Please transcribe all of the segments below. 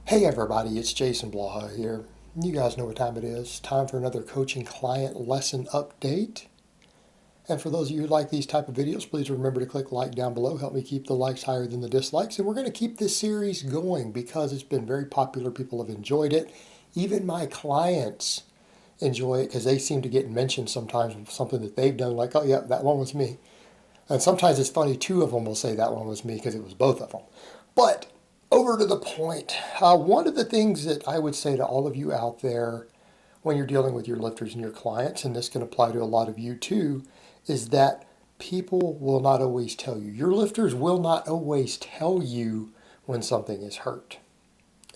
Hey everybody, it's Jason Blaha here. You guys know what time it is. Time for another coaching client lesson update. And for those of you who like these type of videos, please remember to click like down below. Help me keep the likes higher than the dislikes. And we're going to keep this series going because it's been very popular. People have enjoyed it. Even my clients enjoy it because they seem to get mentioned sometimes with something that they've done, like, oh yeah, that one was me. And sometimes it's funny, two of them will say that one was me because it was both of them. But over to the point. One of the things that I would say to all of you out there when you're dealing with your lifters and your clients, and this can apply to a lot of you too, is that people will not always tell you. Your lifters will not always tell you when something is hurt.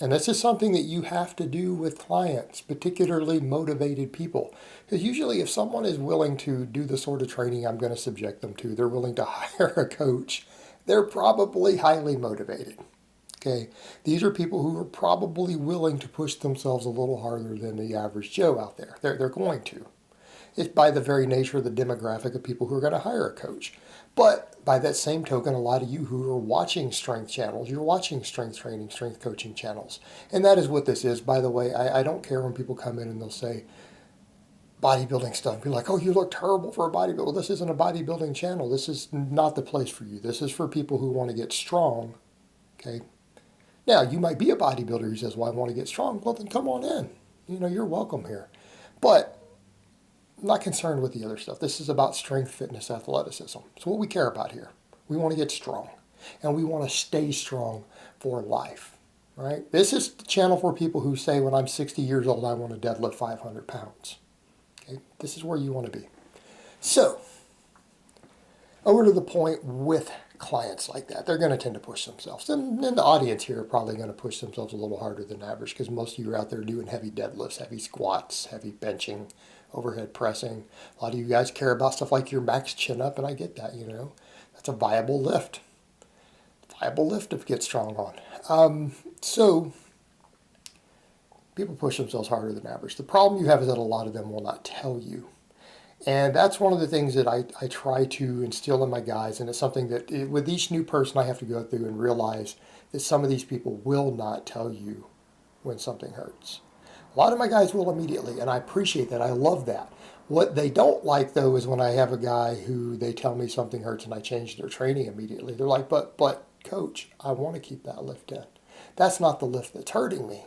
And this is something that you have to do with clients, particularly motivated people. Because usually, if someone is willing to do the sort of training I'm going to subject them to, they're willing to hire a coach, they're probably highly motivated. Okay, these are people who are probably willing to push themselves a little harder than the average Joe out there. They're going to. It's by the very nature of the demographic of people who are going to hire a coach. But by that same token, a lot of you who are watching strength channels, you're watching strength training, strength coaching channels. And that is what this is. By the way, I don't care when people come in and they'll say bodybuilding stuff. Be like, oh, you look terrible for a bodybuilder. This isn't a bodybuilding channel. This is not the place for you. This is for people who want to get strong. Okay. Now, you might be a bodybuilder who says, well, I want to get strong. Well, then come on in. You're welcome here. But I'm not concerned with the other stuff. This is about strength, fitness, athleticism. It's what we care about here. We want to get strong, and we want to stay strong for life, right? This is the channel for people who say, when I'm 60 years old, I want to deadlift 500 pounds. Okay? This is where you want to be. So, over to the point with clients like that. They're going to tend to push themselves. And the audience here are probably going to push themselves a little harder than average because most of you are out there doing heavy deadlifts, heavy squats, heavy benching, overhead pressing. A lot of you guys care about stuff like your max chin up, and I get that. That's a viable lift. Viable lift to get strong on. So people push themselves harder than average. The problem you have is that a lot of them will not tell you. And that's one of the things that I try to instill in my guys. And it's something that with each new person I have to go through and realize that some of these people will not tell you when something hurts. A lot of my guys will immediately, and I appreciate that. I love that. What they don't like, though, is when I have a guy who they tell me something hurts and I change their training immediately. They're like, but coach, I want to keep that lift in. That's not the lift that's hurting me.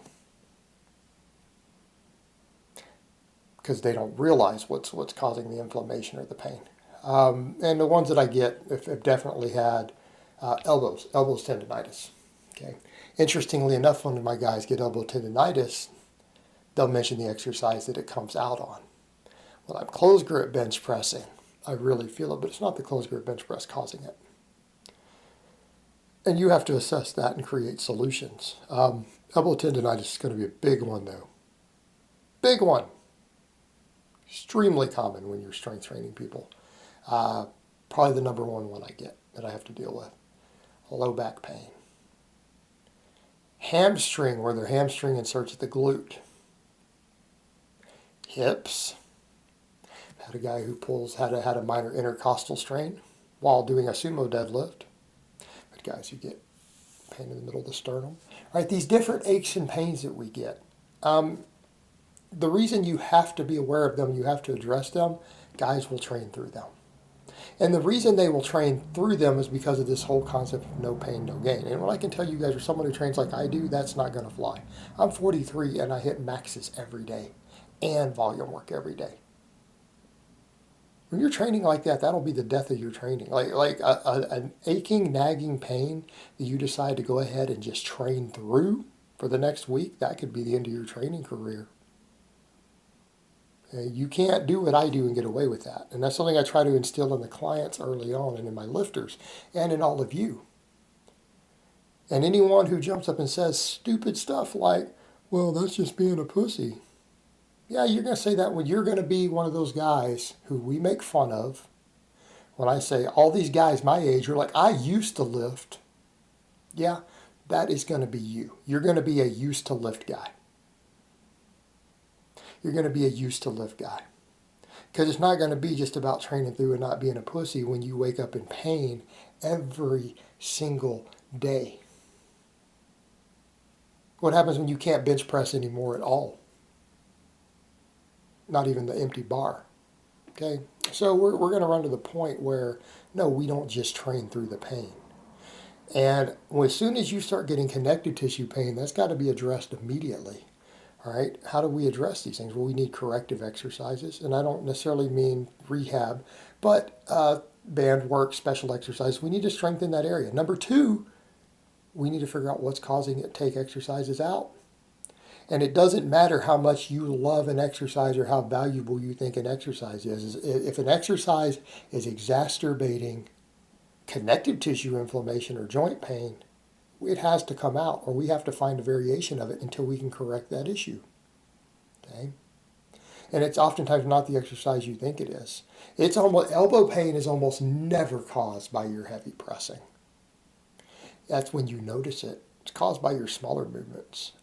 Because they don't realize what's causing the inflammation or the pain. And the ones that I get have definitely had elbows tendonitis. Okay. Interestingly enough, when my guys get elbow tendonitis, they'll mention the exercise that it comes out on. When I'm closed grip bench pressing, I really feel it, but it's not the closed grip bench press causing it. And you have to assess that and create solutions. Elbow tendonitis is going to be a big one, though. Big one. Extremely common when you're strength training people. Probably the number one I get that I have to deal with. Low back pain. Hamstring, where their hamstring inserts the glute. Hips. Had a guy who had a minor intercostal strain while doing a sumo deadlift. But guys who get pain in the middle of the sternum. All right, these different aches and pains that we get. The reason you have to be aware of them, you have to address them, guys will train through them. And the reason they will train through them is because of this whole concept of no pain, no gain. And what I can tell you guys, or someone who trains like I do, that's not going to fly. I'm 43 and I hit maxes every day and volume work every day. When you're training like that, that'll be the death of your training. Like an aching, nagging pain that you decide to go ahead and just train through for the next week, that could be the end of your training career. You can't do what I do and get away with that. And that's something I try to instill in the clients early on and in my lifters and in all of you. And anyone who jumps up and says stupid stuff like, well, that's just being a pussy. Yeah, you're going to say that when you're going to be one of those guys who we make fun of. When I say all these guys my age are like, I used to lift. Yeah, that is going to be you. You're going to be a used to lift guy. You're going to be a used to lift guy. Because it's not going to be just about training through and not being a pussy when you wake up in pain every single day. What happens when you can't bench press anymore at all? Not even the empty bar. Okay, so we're going to run to the point where, no, we don't just train through the pain. And as soon as you start getting connective tissue pain, that's got to be addressed immediately. All right, how do we address these things? Well, we need corrective exercises, and I don't necessarily mean rehab, but band work, special exercise. We need to strengthen that area. Number two, we need to figure out what's causing it to take exercises out. And it doesn't matter how much you love an exercise or how valuable you think an exercise is. If an exercise is exacerbating connective tissue inflammation or joint pain, it has to come out, or we have to find a variation of it until we can correct that issue. Okay? And it's oftentimes not the exercise you think it is. It's almost, elbow pain is almost never caused by your heavy pressing. That's when you notice it. It's caused by your smaller movements.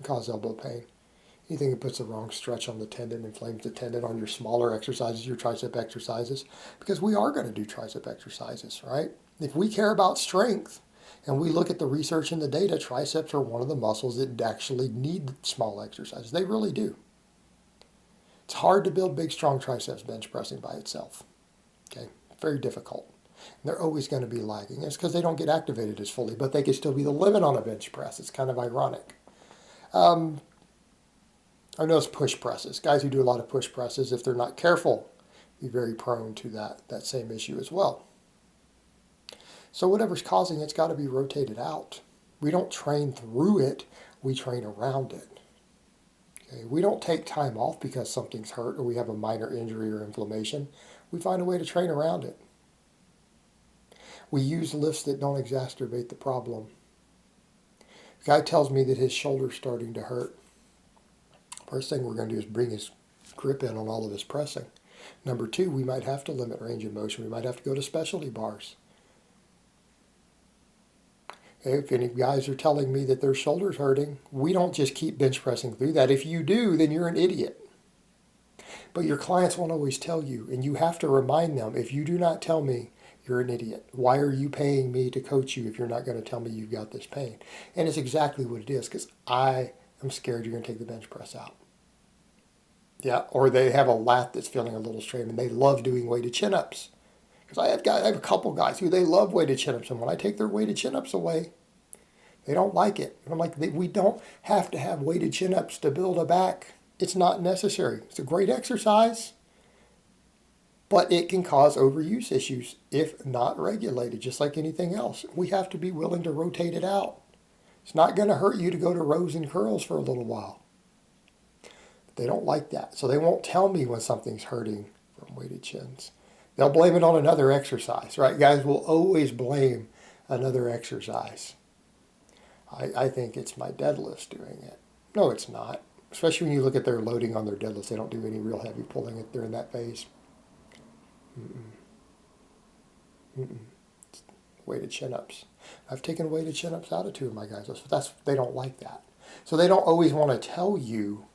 Cause elbow pain. Anything that puts the wrong stretch on the tendon, inflames the tendon on your smaller exercises, your tricep exercises, because we are going to do tricep exercises, right? If we care about strength and we look at the research and the data, triceps are one of the muscles that actually need small exercises. They really do. It's hard to build big, strong triceps bench pressing by itself. Okay, very difficult. And they're always going to be lagging. It's because they don't get activated as fully, but they can still be the limit on a bench press. It's kind of ironic. I notice push presses. Guys who do a lot of push presses, if they're not careful, be very prone to that same issue as well. So whatever's causing it's got to be rotated out. We don't train through it, we train around it. Okay? We don't take time off because something's hurt or we have a minor injury or inflammation. We find a way to train around it. We use lifts that don't exacerbate the problem. The guy tells me that his shoulder's starting to hurt. First thing we're going to do is bring his grip in on all of his pressing. Number two, we might have to limit range of motion. We might have to go to specialty bars. If any guys are telling me that their shoulder's hurting, we don't just keep bench pressing through that. If you do, then you're an idiot. But your clients won't always tell you, and you have to remind them, if you do not tell me, you're an idiot. Why are you paying me to coach you if you're not going to tell me you've got this pain? And it's exactly what it is, because I am scared you're going to take the bench press out. Yeah, or they have a lat that's feeling a little strained, and they love doing weighted chin-ups. Because I have a couple guys who they love weighted chin-ups, and when I take their weighted chin-ups away, they don't like it. And I'm like, we don't have to have weighted chin-ups to build a back. It's not necessary. It's a great exercise, but it can cause overuse issues if not regulated, just like anything else. We have to be willing to rotate it out. It's not going to hurt you to go to rows and curls for a little while. They don't like that. So they won't tell me when something's hurting from weighted chins. They'll blame it on another exercise, right? Guys will always blame another exercise. I think it's my deadlifts doing it. No, it's not. Especially when you look at their loading on their deadlifts. They don't do any real heavy pulling if they're in that phase. Weighted chin-ups. I've taken weighted chin-ups out of two of my guys. They don't like that. So they don't always want to tell you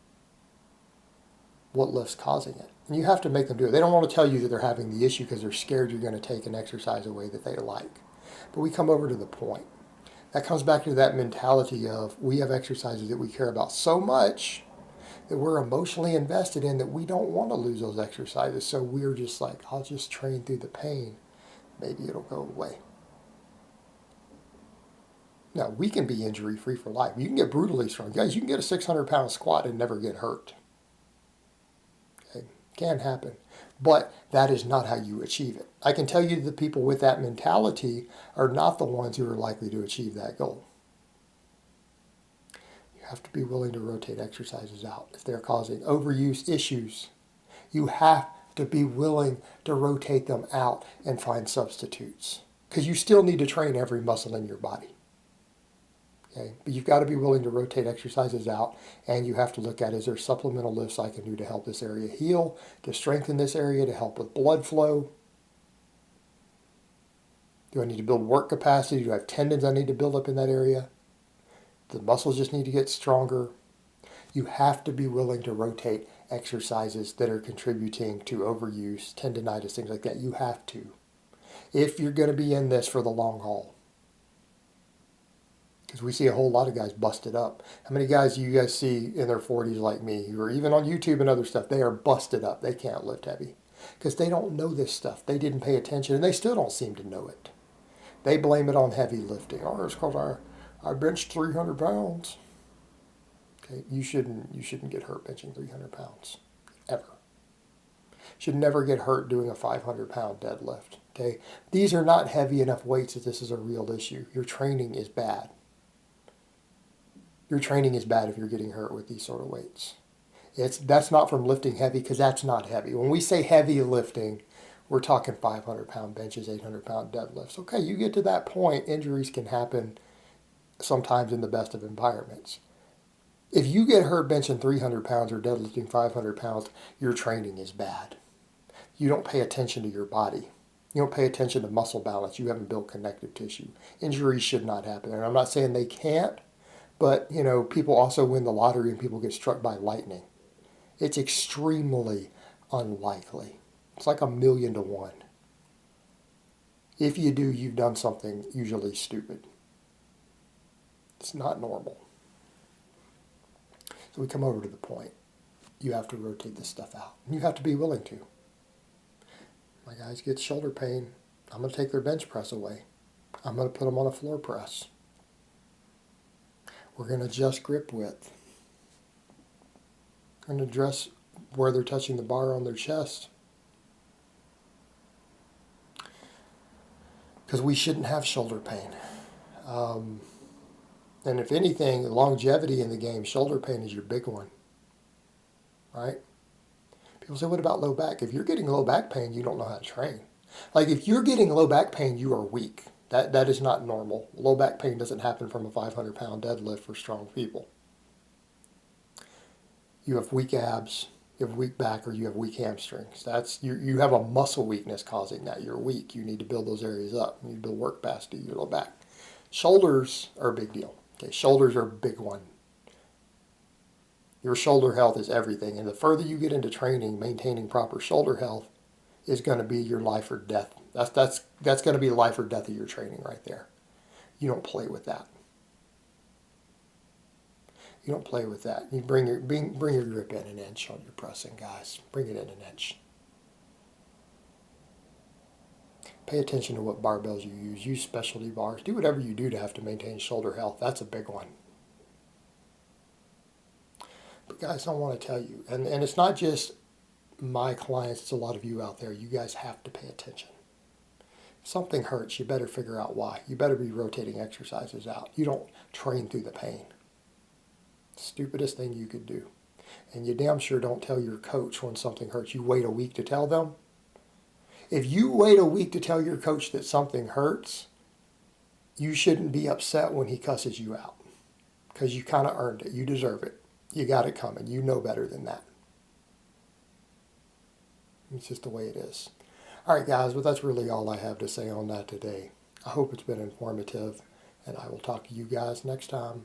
what lift's causing it. And you have to make them do it. They don't want to tell you that they're having the issue because they're scared you're going to take an exercise away that they like. But we come over to the point. That comes back to that mentality of we have exercises that we care about so much that we're emotionally invested in that we don't want to lose those exercises. So we're just like, I'll just train through the pain. Maybe it'll go away. Now, we can be injury-free for life. You can get brutally strong. Guys, you can get a 600-pound squat and never get hurt. Okay? Can happen. But that is not how you achieve it. I can tell you the people with that mentality are not the ones who are likely to achieve that goal. You have to be willing to rotate exercises out. If they're causing overuse issues, you have to be willing to rotate them out and find substitutes. Because you still need to train every muscle in your body. Okay? But you've got to be willing to rotate exercises out, and you have to look at, is there supplemental lifts I can do to help this area heal, to strengthen this area, to help with blood flow? Do I need to build work capacity? Do I have tendons I need to build up in that area? The muscles just need to get stronger. You have to be willing to rotate exercises that are contributing to overuse, tendonitis, things like that. You have to. If you're going to be in this for the long haul. Because we see a whole lot of guys busted up. How many guys do you guys see in their 40s like me, who are even on YouTube and other stuff, they are busted up. They can't lift heavy because they don't know this stuff. They didn't pay attention, and they still don't seem to know it. They blame it on heavy lifting. Oh, it's because I benched 300 pounds. Okay, you shouldn't get hurt benching 300 pounds, ever. Should never get hurt doing a 500-pound deadlift. Okay, these are not heavy enough weights that this is a real issue. Your training is bad. Your training is bad if you're getting hurt with these sort of weights. That's not from lifting heavy, because that's not heavy. When we say heavy lifting, we're talking 500-pound benches, 800-pound deadlifts. Okay, you get to that point, injuries can happen sometimes in the best of environments. If you get hurt benching 300 pounds or deadlifting 500 pounds, your training is bad. You don't pay attention to your body. You don't pay attention to muscle balance. You haven't built connective tissue. Injuries should not happen. And I'm not saying they can't, but people also win the lottery and people get struck by lightning. It's extremely unlikely. It's like 1,000,000 to 1. If you do, you've done something usually stupid. It's not normal. So we come over to the point. You have to rotate this stuff out. And you have to be willing to. My guys get shoulder pain. I'm going to take their bench press away. I'm going to put them on a floor press. We're going to adjust grip width. We're going to address where they're touching the bar on their chest. Because we shouldn't have shoulder pain. And if anything, longevity in the game, shoulder pain is your big one. Right? People say, what about low back? If you're getting low back pain, you don't know how to train. Like if you're getting low back pain, you are weak. That is not normal. Low back pain doesn't happen from a 500-pound deadlift for strong people. You have weak abs, you have weak back, or you have weak hamstrings. You have a muscle weakness causing that. You're weak. You need to build those areas up. You need to build work capacity, your low back. Shoulders are a big deal. Okay, shoulders are a big one. Your shoulder health is everything. And the further you get into training, maintaining proper shoulder health is going to be your life or death. That's going to be life or death of your training right there. You don't play with that. You don't play with that. You bring your grip in an inch on your pressing, guys. Bring it in an inch. Pay attention to what barbells you use. Use specialty bars. Do whatever you do to have to maintain shoulder health. That's a big one. But guys, I want to tell you, and it's not just my clients, it's a lot of you out there. You guys have to pay attention. If something hurts, you better figure out why. You better be rotating exercises out. You don't train through the pain. Stupidest thing you could do. And you damn sure don't tell your coach when something hurts. You wait a week to tell them. If you wait a week to tell your coach that something hurts, you shouldn't be upset when he cusses you out. Because you kind of earned it. You deserve it. You got it coming. You know better than that. It's just the way it is. All right, guys, well, that's really all I have to say on that today. I hope it's been informative, and I will talk to you guys next time.